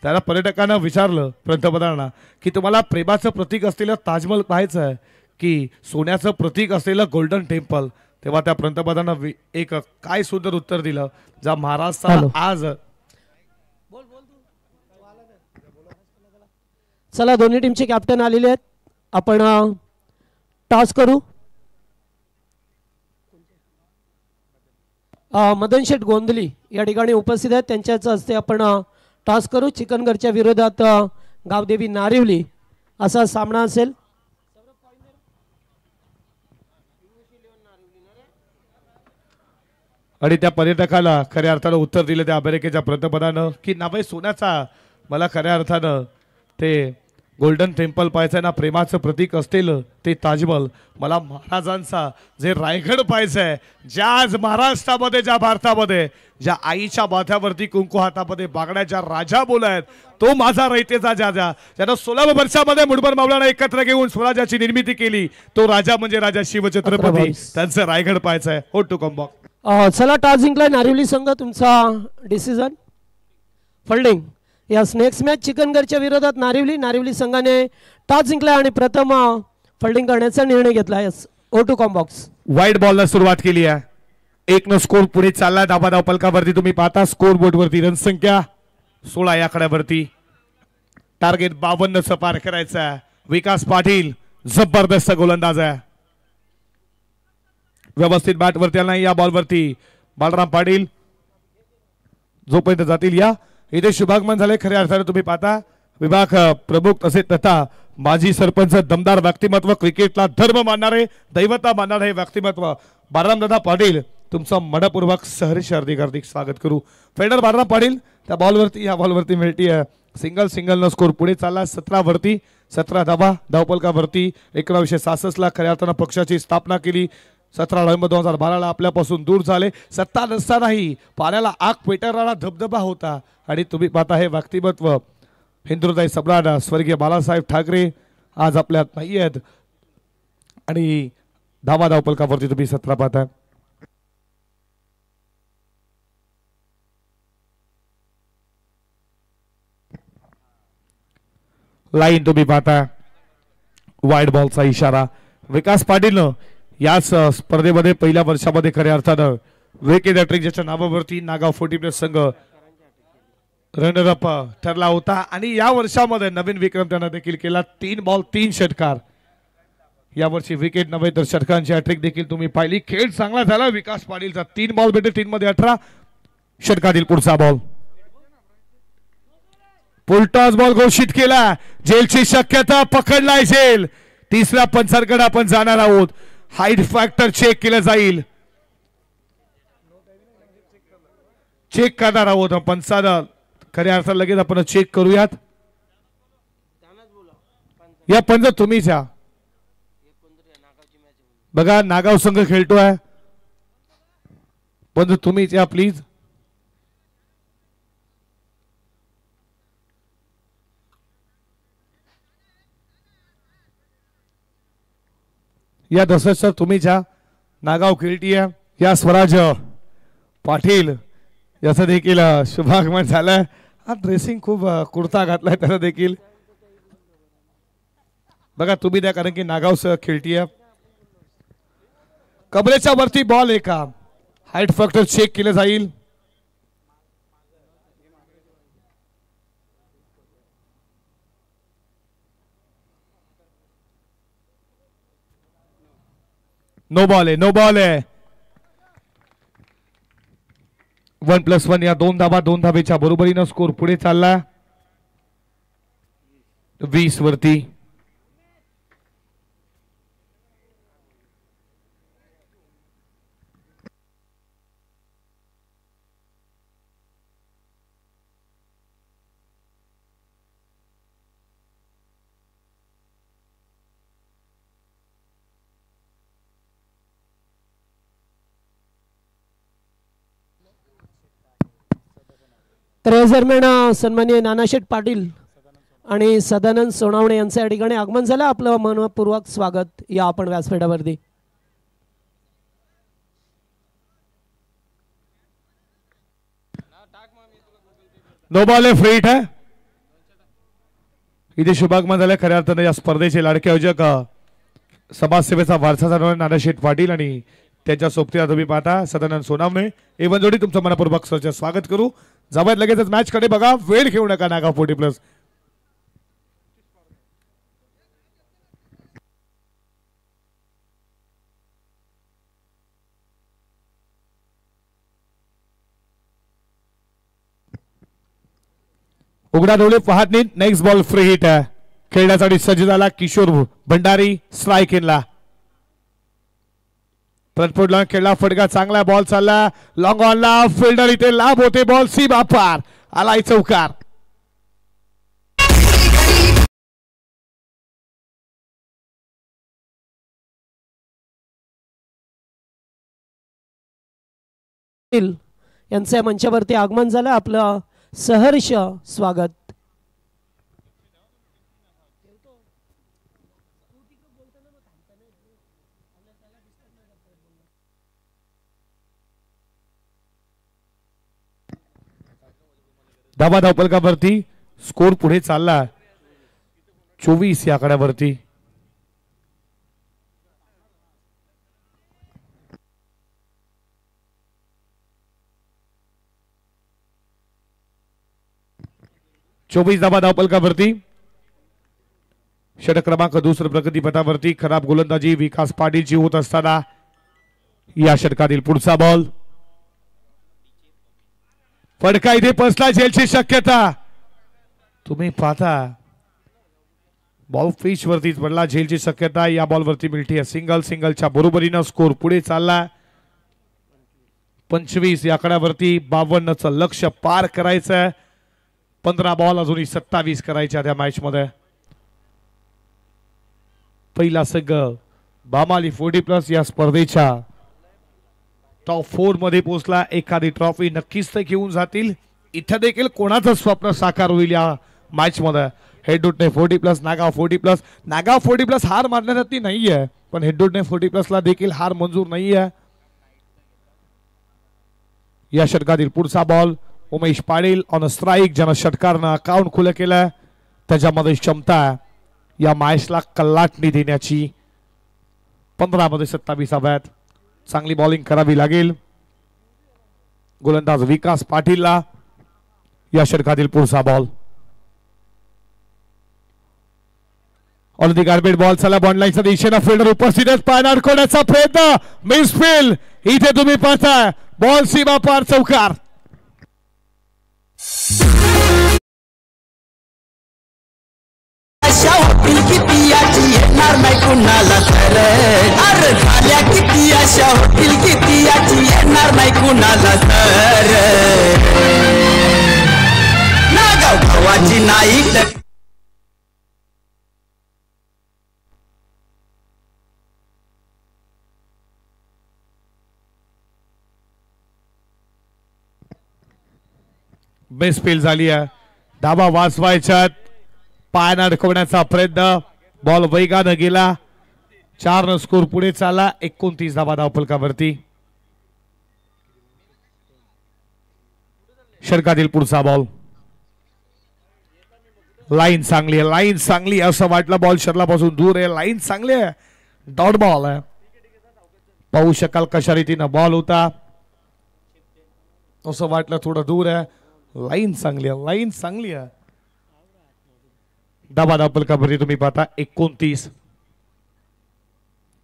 त्याला पर्यटकांना विचारलं पंतप्रधानांना की तुम्हाला प्रेमाचं प्रतीक असलेलं ताजमहल पाहायचं आहे की सोन्याचं प्रतीक असलेलं गोल्डन टेम्पल. तेव्हा त्या पंतप्रधानांना एक काय सुंदर उत्तर दिलं. ज्या महाराष्ट्राला आज चला दोन्ही टीमचे कॅप्टन आलेले आहेत. आपण टॉस करू. मदन शेठ गोंधली या ठिकाणी उपस्थित आहेत. त्यांच्याच हस्ते आपण टॉस करू. चिकनगरच्या विरोधात गावदेवी नारिवली असा सामना असेल. आणि त्या पर्यटकाला खऱ्या अर्थानं उत्तर दिलं त्या अमेरिकेच्या पंतप्रधानानं की नावे सोन्याचा मला खऱ्या अर्थानं ते गोल्डन टेम्पल पाहायचं ना प्रेमाचं प्रतीक असलेलं ते ताजमहल मला महाराजांचा जे रायगड पाहायचं आहे ज्या आज महाराष्ट्रामध्ये ज्या भारतामध्ये ज्या आईच्या माथ्यावरती कुंकू हातामध्ये बागड्याच्या राजा बोलायत तो माझा रयतेचा ज्याच्या ज्यानं 16 वर्षामध्ये मुठभर मावळ्यांना एकत्र घेऊन स्वराज्याची निर्मिती केली तो राजा म्हणजे राजा शिवछत्रपती त्यांचं रायगड पाहायचं आहे. हो टू कम बॉक. चला टॉस जिंकलाय नारिवली संघ. तुमचा डिसिजन फिल्डिंग. यास नेक्स्ट मॅच चिकनगरच्या विरोधात नारिवली संघाने टॉस जिंकलाय आणि प्रथम फिल्डिंग करण्याचा निर्णय घेतला. यस ओ टू कॉम बॉक्स. वाईट बॉलला सुरुवात केली आहे. 1 स्कोर पुढे चालला. धाव फलकावरती तुम्ही पाहता स्कोर बोर्ड वरती रनसंख्या 16 या आकड्यावरती. टार्गेट 52 पार करायचं आहे. विकास पाटील जबरदस्त गोलंदाज आहे. व्यवस्थित बॅट वरती आला नाही या बॉल वरती. बालराम पाटील जोपर्यंत जातील या इथे शुभागमन झाले. खऱ्या अर्थाने तुम्ही पाहता विभाग प्रमुख असे तथा माजी सरपंच दमदार व्यक्तिमत्व क्रिकेटला धर्म मानणारे दैवता मानणारे व्यक्तिमत्व बालरामदादा पाटील तुमचं मनपूर्वक सहर्ष हार्दिक स्वागत करू. फेडर बालराम पाटील त्या बॉलवरती या बॉलवरती मिळती सिंगल न स्कोर पुढे चालला. 17 वरती 17 धावा धावपलकावरती. 1966 ला खऱ्या अर्थानं पक्षाची स्थापना केली. 17 नोव्हेंबर 2012 ला आपल्यापासून दूर झाले. सत्ता नसतानाही पाण्याला आग पेटवणारा धबधबा होता आणि तुम्ही पाहता हे व्यक्तिमत्व हिंदुहृदय सम्राट स्वर्गीय बाळासाहेब ठाकरे आज आपल्यात नाही आहेत आणि धावपलकावरती तुम्ही 17 पाहता. लाईन तुम्ही पाहता वाईड बॉलचा इशारा. विकास पाटीलनं याच स्पर्धेमध्ये पहिल्या वर्षामध्ये खऱ्या अर्थानं विकेट हॅट्रिक ज्याच्या नावावरती नागाव 40+ संघ रनरअप ठरला होता आणि या वर्षामध्ये नवीन विक्रम त्यांना देखील केला. 3 बॉल 3 षटकार. यावर्षी विकेट नव्हे तर षटकांची हॅट्रिक देखील तुम्ही पाहिली. खेळ चांगला झाला विकास पाटीलचा. 3 बॉल भेटले 3 मध्ये 18 षटकातील पुढचा बॉल. पुलटॉस बॉल घोषित केला. जेलची शक्यता पकडलाय जेल. तिसऱ्या पंचांकडे आपण जाणार आहोत. हाईट फॅक्टर चेक केलं जाईल. चेक करणार आहोत पंचांना खऱ्या अर्थात लगेच आपण चेक करूयात. या पंच तुम्हीच या बघा नागाव संघ खेळतोय. पंच तुम्हीच या प्लीज. या दशरथ तुम्हीच या नागाव खेळतीय. या स्वराज पाटील याचं देखील शुभागमन झालं. हा ड्रेसिंग खूप कुर्ता घातलाय त्याला देखील बघा तुम्ही द्या कारण की नागाव सह खेळतीय. कबरेच्या वरती बॉल एका. हाईट फॅक्टर चेक केलं जाईल. नो बॉल आहे. नो बॉल आहे. 1+1 या 2 धावा 2 धावेच्या बरोबरीनं स्कोर पुढे चालला 20 वरती. तर या दरम्यान सन्माननीय नानाशेठ पाटील आणि सदानंद सोनावणे यांचं या ठिकाणी आगमन झालं. आपलं मनपूर्वक स्वागत या आपण व्यासपीठावरती. नो बॉल आहे. फ्री हिट आहे. इथे शुभागमन झालं खऱ्या अर्थानं या स्पर्धेचे लाडके आयोजक समाजसेवेचा वारसा जाणवणारे नानाशेठ पाटील आणि त्यांच्या सोबतीला तुम्ही पाहता सदानंद सोनावणे. एवन जोडी तुमचं मनपूर्वक स्वागत करू. जावयात लगेचच मॅच कडे बघा. वेळ घेऊ नका नागाव 40+. उघडा डोळे पाहत नाही. नेक्स्ट बॉल फ्री हिट आहे. खेळण्यासाठी सज्ज झाला किशोर भंडारी. स्ट्राइक इनला फ्रंटफुटला खेळला फटका चांगला बॉल चालला लॉंग ऑनला फिल्डर इथे लाभ होते बॉल सीमा पार आलाय चौकार. यांचे मंचावरती आगमन झालं. आपलं सहर्ष स्वागत. धावा धावपलकावरती स्कोर पुढे चालला 24 या आकड्यावरती. धावा धावपलकावरती षटक क्रमांक दुसरं प्रगतीपथावरती खराब गोलंदाजी विकास पाटीलची होत असताना या षटकातील पुढचा बॉल फटका इथे पसला झेलची शक्यता तुम्ही पाहता बॉल फिश वरतीच पडला झेलची शक्यता या बॉल वरती मिळते सिंगलच्या बरोबरीनं स्कोर पुढे चालला 25 या आकड्यावरती 52चं लक्ष्य पार करायचं 15 बॉल अजूनही 27 करायच्या त्या मॅच मध्ये. पहिला संघ बामाली 40+ या स्पर्धेच्या टॉप 4 मध्ये पोहोचला. एखादी ट्रॉफी नक्कीच ते घेऊन जातील. इथे देखील कोणाचं स्वप्न साकार होईल या मॅच मध्ये. हेडूटने 40+ नागाव 40+. नागाव 40+ हार मानण्यासाठी नाहीये पण हेडूटने 40+ ला देखील हार मंजूर नाहीये. या षटकातील पुढचा ball Umesh Patil on strike ज्यानं षटकारनं अकाउंट खुलं केलं त्याच्यामध्ये क्षमता या मॅचला कल्लाटणी देण्याची. 15 मध्ये 27 हव्यात. चांगली बॉलिंग करावी लागेल गोलंदाज विकास पाटीलला. या षटकातील पुढचा ball on the garbage ball चला बॉन्ड लाईनच्या दिशेनं फिल्डर उपस्थित आहेत पाय अडकवण्याचा प्रयत्न मिसफील्ड इथे तुम्ही पाहताय बॉल सीमा पार चौकार. किती याची येणार नाही कुणाला तर अरे झाल्या किती अशा होतील किती याची येणार नाही कुणाला तर नागाव भावाची नाही तर मिसफील्ड झाली आहे. धावा वाचवायच्यात पायानं अडकवण्याचा प्रयत्न बॉल वेगानं गेला 4 स्कोर पुढे चालला 29 धावा धावफलकावरती. षटकातील पुढचा बॉल लाईन चांगली असं वाटलं बॉल शरलापासून दूर आहे. लाईन चांगली आहे डॉट बॉल आहे. पाहू शकाल कशा रीतीनं बॉल होता असं वाटलं थोडं दूर आहे. लाईन चांगली आहे. धावा धावफलकावरती तुम्ही पाहता 29.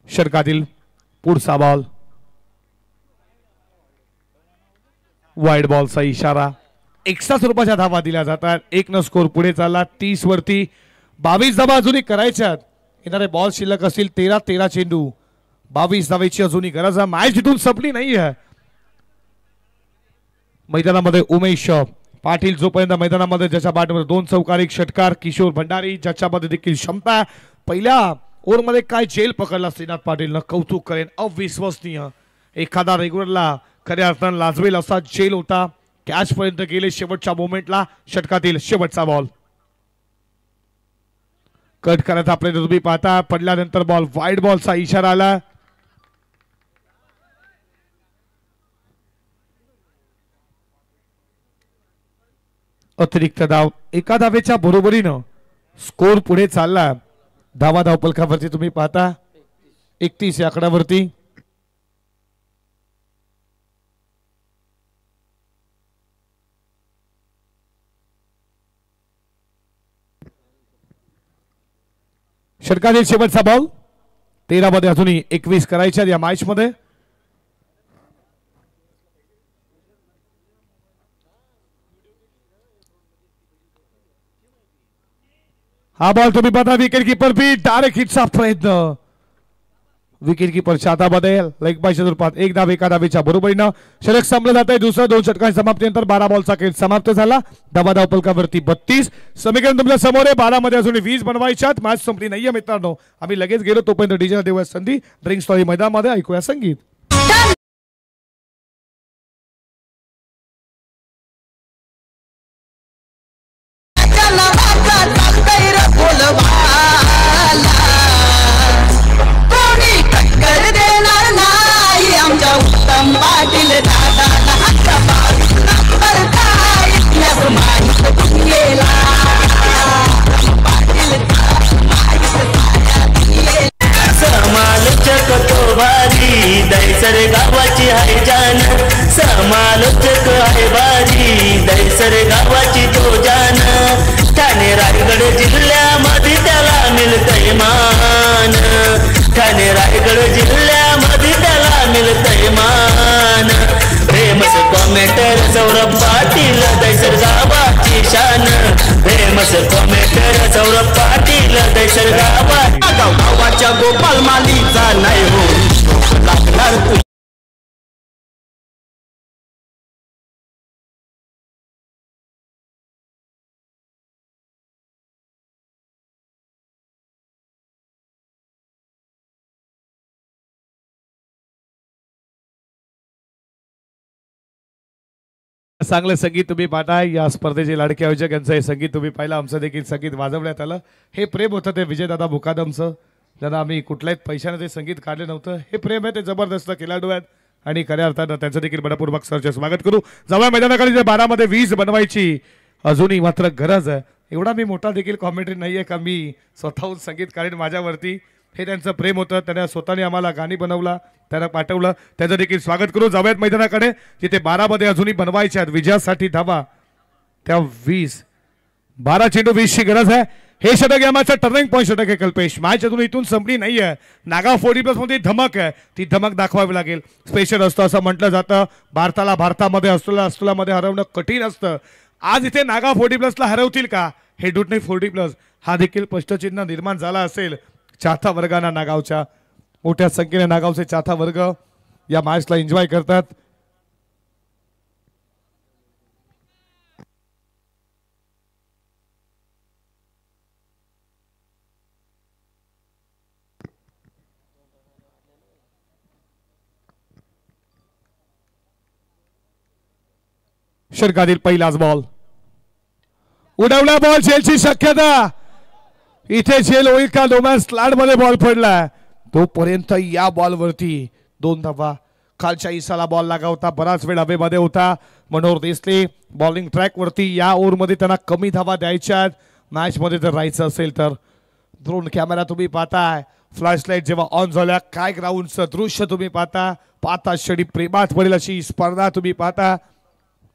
षटकातील पुढचा बॉल वाईड बॉलचा इशारा. एक्स्ट्रा स्वरूपाच्या धावा दिल्या जातात. 1 स्कोर पुढे चालला 30 वरती. 22 धावा अजूनही करायच्यात. येणारे बॉल शिल्लक असतील 13 चेंडू 22 धावेची अजूनही गरज आहे. मॅच जिथून संपली नाही आहे. मैदानामध्ये उमेश पाटील जोपर्यंत मैदानामध्ये ज्याच्या बॅटमध्ये 2 चौकार 1 षटकार किशोर भंडारी ज्याच्यामध्ये देखील क्षमता. पहिल्या ओव्हरमध्ये काय झेल पकडला श्रीनाथ पाटीलनं कौतुक करेन. अविश्वसनीय एखादा रेग्युलरला खऱ्या अर्थानं लाजवेल असा झेल होता. कॅच पर्यंत गेले शेवटच्या मोमेंटला. षटकातील शेवटचा बॉल कट करायचा प्रयत्न तुम्ही पाहता. पडल्यानंतर बॉल वाईड बॉलचा इशारा आला. अतिरिक्त धाव 1 धावेच्या बरोबरीनं स्कोर पुढे चालला. धावा धावफलकावरती तुम्ही पाहता 31 या आकड्यावरती. षटकातील शेवटचा बॉल 13 मध्ये अजूनही 21 करायच्या या मॅच मध्ये. हा बॉल तुम्ही पाहता विकेट कीपर बी डायरेक्ट हिटचा प्रयत्न विकेट किपरच्या हातामध्ये लेग बायच्या स्वरूपात एक धाव एका धावेच्या बरोबरीनं षटक संपलं जात आहे. दुसरा 2 षटकांच्या समाप्तीनंतर 12 बॉलचा खेळ समाप्त झाला. धाव फलकावरती 32. समीकरण तुमच्या समोर आहे. 12 मध्ये अजून 20 बनवायच्यात. मॅच संपली नाहीये मित्रांनो. आम्ही लगेच गेलो तोपर्यंत डीजे देऊया संधी. ड्रिंक स्टॉरी मैदानामध्ये ऐकूया संगीत. समालोचक तो भारी दैसर गावाची आहे जान. समालोचक आहे भारी दैसर गावाची तो जान. ठाणे रायगड जिल्ह्यामध्ये त्याला मिळतंय मान. ठाणे रायगड जिल्ह्यामध्ये त्याला मिळतंय मान. फेमस कॉमेंटर सौरभ पाटील दैसर गावाची शान. फेमस कॉमेंटर सौरभ पाटील दैसर गावाच्या गोपाल मालीचा नाही हो लागणार तू. चांगलं संगीत तुम्ही पाहताय. या स्पर्धेचे लाडके आयोजक यांचं हे संगीत तुम्ही पाहिलं. आमचं देखील संगीत वाजवण्यात आलं. हे प्रेम होतं ते विजयदादा मुकादमचं. ज्यांना आम्ही कुठल्याच पैशाने ते संगीत काढले नव्हतं. हे प्रेम आहे ते जबरदस्त खेळाडू आहेत आणि खऱ्या अर्थानं त्यांचं देखील मनपूर्वक सरचे स्वागत करू. जवळ मैदानाकडे 12 मध्ये 20 बनवायची अजूनही मात्र गरज आहे. एवढा मी मोठा देखील कॉमेंट्री नाहीये का मी स्वतःहून संगीत काढेन माझ्यावरती. हे त्यांचं प्रेम होतं. त्यांना स्वतःने आम्हाला गाणी बनवला, त्यांना पाठवलं. त्याचं देखील स्वागत करू. जाऊयात मैदानाकडे जिथे 12 मध्ये अजूनही बनवायच्या आहेत विजयासाठी धावा. त्या 20 12 चेंडू 20 ची गरज आहे. हे षटक या मॅचचं टर्निंग पॉईंट षटक आहे कल्पेश. मॅच अजून इथून संपली नाहीये. नागाव 40+ मध्ये धमक आहे. ती धमक दाखवावी लागेल. स्पेशल असतं असं म्हटलं जातं. भारतामध्ये ऑस्ट्रेलियामध्ये हरवणं कठीण असतं. आज इथे नागाव 40+ ला हरवतील का? हे डूट नाही 40+ हा देखील प्रश्नचिन्ह निर्माण झाला असेल. चाहता वर्गाना नागावच्या मोठ्या संख्येने नागावचे चाहता वर्ग या मॅचला एन्जॉय करतात. षटकातील पहिलाच बॉल उडवला. बॉल झेलची शक्यता. इथे झेल होईल का? डोमॅन स्लॅड मध्ये बॉल पडला. तोपर्यंत या बॉल वरती 2 धावा. खालच्या इसाला बॉल लागा होता. बराच वेळ हवेमध्ये होता. मनोहर देसले बॉलिंग ट्रॅक वरती. या ओव्हर मध्ये त्यांना कमी धावा द्यायच्या. मॅच मध्ये जर राहायचं असेल तर ड्रोन कॅमेरा तुम्ही पाहताय. फ्लॅशलाईट जेव्हा ऑन झाल्या काय ग्राउंडचं दृश्य तुम्ही पाहता क्षणी प्रेमात पडेल अशी स्पर्धा तुम्ही पाहता.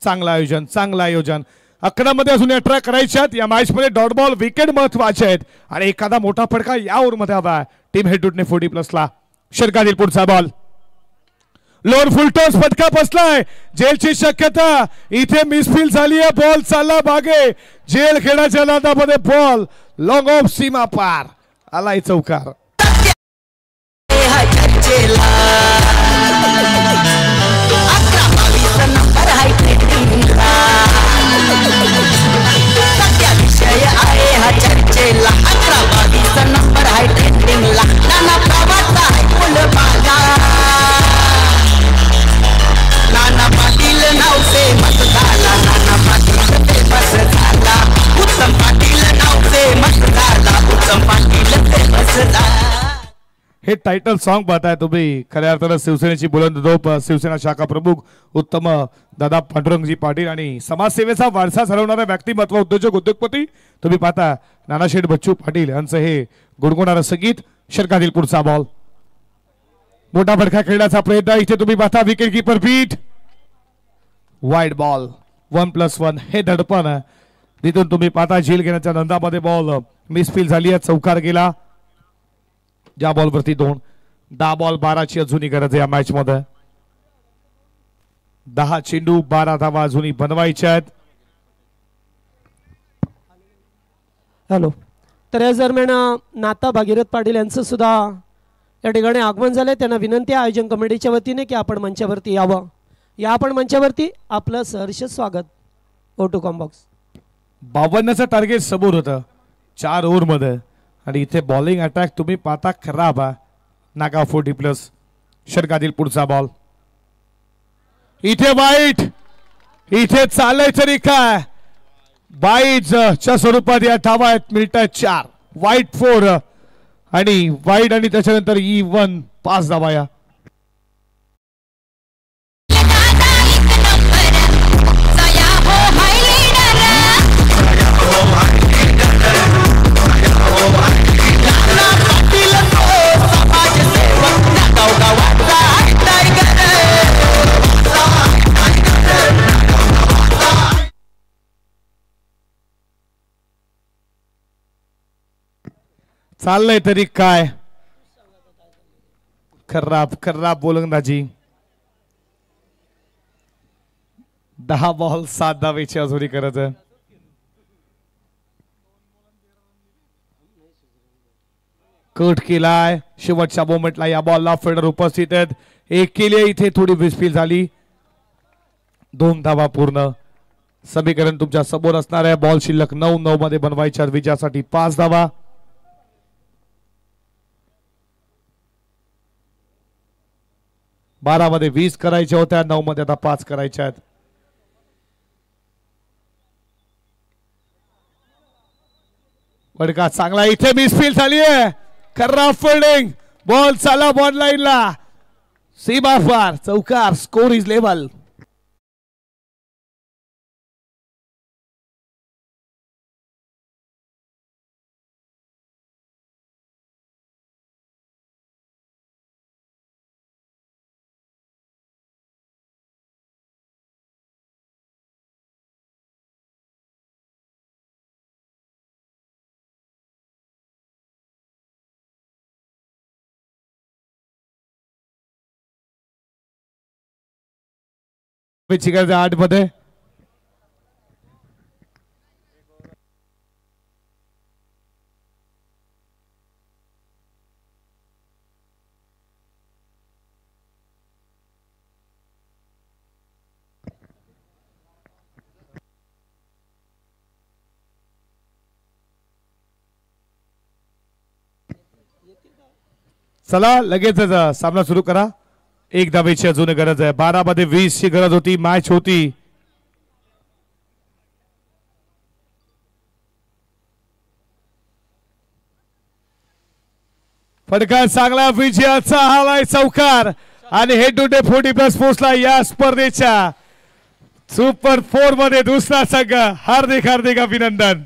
चांगलं आयोजन. 11 मध्ये अजून 18 करायच्यात. या मॅच मध्ये डॉट बॉल विकेट महत्वाचे आहेत आणि एखादा मोठा फटका या ओव्हर मध्ये हवा. टीम हेडूटने 40+ ला. षटकातील पुढचा बॉल लोअर फुल टॉस फटका बसलाय. जेलची शक्यता. इथे मिसफील झाली आहे. बॉल चालला मागे. जेल खेळाच्या नादामध्ये बॉल लॉंग ऑफ सीमा पार आलाय चौकार. चर्चेला 11-22 नंबर आहे ट्रेंडिंगला. नाना प्रवाचा आहे फुलबाजा. नाना पाटील नाव फेमस झाला. नाना पाटील फेमस झाला. उत्तम पाटील नाव फेमस झाला. उत्तम पाटील फेमस झाला. हे टायटल सॉन्ग पाहताय तुम्ही. खऱ्या अर्थानं शिवसेनेची बुलंद तोप शिवसेना शाखा प्रमुख उत्तम दादा पांडुरंगजी पाटील आणि समाजसेवेचा वारसा चालवणारा व्यक्तिमत्व उद्योजपती तुम्ही पाहता नानाशेठ बच्चू पाटील यांचं हे गुणगुणारं संगीत. षटकातील पुढचा बॉल मोठा फटका खेळण्याचा प्रयत्न. इथे तुम्ही पाहता wicket keeper beat. Wide ball 1+1 हे धडपण. तिथून तुम्ही पाहता झेल घेण्याच्या नंदामध्ये बॉल मिसफील झाली आहे. चौकार गेला. ज्या बॉल वरती 2. 10 बॉल 12 ची अजूनही गरज आहे या मॅच मध्ये. 10 चेंडू 12 धावा अजूनही बनवायच्या आहेत. हॅलो. तर या दरम्यान नाता भागीरथ पाटील यांचं सुद्धा या ठिकाणी आगमन झाले, त्यांना विनंती आहे आयोजन कमिटीच्या वतीने की आपण मंचावरती यावं. या आपण मंचावरती, आपलं सहर्ष स्वागत. O2 कॉम्बॉक्स 52चं टार्गेट समोर होतं 4 ओव्हरमध्ये आणि इथे बॉलिंग अटॅक तुम्ही पाहता खराब आहे. नागाव 40+ षटकातील पुढचा बॉल इथे वाईट, इथे चालय तरी काय बाईटच्या स्वरूपात या धावा आहेत. मिळतात 4 वाईट 4 आणि वाईट आणि त्याच्यानंतर E1 5 धावा. या चाललंय तरी काय खराब खराब गोलंदाजी. 10 बॉल 7 धावेची अजूनही करत आहे. कट केलाय शेवटच्या मोमेंटला. या बॉलला फिल्डर उपस्थित आहेत. एक केली इथे थोडी विस्फील झाली. 2 धावा पूर्ण. समीकरण तुमच्या समोर असणार आहे. बॉल शिल्लक 9 मध्ये बनवायच्या विजयासाठी 5 धावा. बारा मध्ये 20 करायच्या होत्या, 9 मध्ये आता 5 करायच्या आहेत. बडका चांगला इथे मिसफील झाली आहे. खराब फिल्डिंग. बॉल चाला बॉल लाईनला. सीमा पार चौकार. Score is level. चिकन 8 मध्ये चला लगेचच सामना सुरू करा. 1 धावेची अजून गरज आहे. 12 मध्ये 20 ची गरज होती. मॅच होती. फटका चांगला विजयाचा हवाय चौकार आणि हेड टू डे 40+ पोहोचला या स्पर्धेच्या सुपर 4 मध्ये दुसरा संघ. हार्दिक हार्दिक अभिनंदन.